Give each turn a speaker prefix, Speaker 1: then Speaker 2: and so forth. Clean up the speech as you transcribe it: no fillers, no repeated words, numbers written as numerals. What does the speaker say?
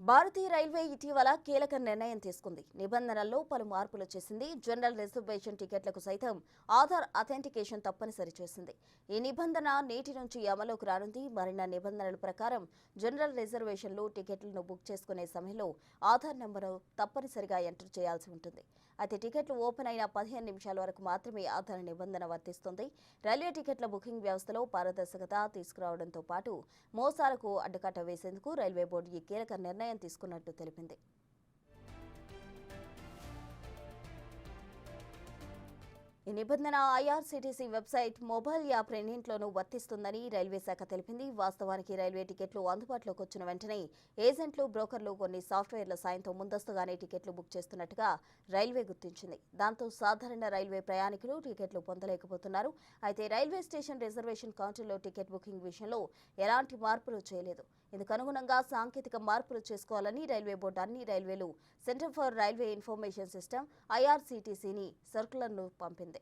Speaker 1: భారతీయ railway ఇటీవల కీలక నిర్ణయం తీసుకుంది. నిబంధనల్లో పలు మార్పులు చేసింది. జనరల్ రిజర్వేషన్ టికెట్లకు సైతం ఆధార్ అథెంటికేషన్ తప్పనిసరి చేసింది. ఈ నిబంధన నేటి నుంచి అమలుకు రానుంది. మరిన్ని నిబంధనల ప్రకారం జనరల్ రిజర్వేషన్లు టికెట్లను బుక్ చేసుకునే సమయంలో ఆధార్ నెంబరు తప్పనిసరిగా ఎంటర్ చేయాల్సి ఉంటుంది. అయితే టికెట్లు ఓపెన్ అయిన 15 నిమిషాల వరకు మాత్రమే ఆధార్ నిబంధన వర్తిస్తుంది. రైల్వే టికెట్ల బుకింగ్ వ్యవస్థలో పారదర్శకత తీసుకురావడంతో పాటు మోసాలకు అడ్డుకట్ట వేసేందుకు రైల్వే బోర్డు ఈ కీలక నిర్ణయం తీసుకున్నట్టు తెలిపింది. ఈ నిబంధన ఐఆర్సీటీసీ వెబ్సైట్, మొబైల్ యాప్ రెండింటిలోనూ వర్తిస్తుందని రైల్వే శాఖ తెలిపింది. వాస్తవానికి రైల్వే టికెట్లు అందుబాటులోకి వచ్చిన వెంటనే ఏజెంట్లు, బ్రోకర్లు కొన్ని సాఫ్ట్వేర్ల సాయంతో ముందస్తుగానే టికెట్లు బుక్ చేస్తున్నట్టుగా రైల్వే గుర్తించింది. దాంతో సాధారణ రైల్వే ప్రయాణికులు టికెట్లు పొందలేకపోతున్నారు. అయితే రైల్వే స్టేషన్ రిజర్వేషన్ కౌంటర్లో టికెట్ బుకింగ్ విషయంలో ఎలాంటి మార్పులు చేయలేదు. ఇందుకు అనుగుణంగా సాంకేతిక మార్పులు చేసుకోవాలని రైల్వే బోర్డు అన్ని రైల్వేలు centre for railway information system ఐఆర్సీటీసీని సర్కులర్ను పంపింది.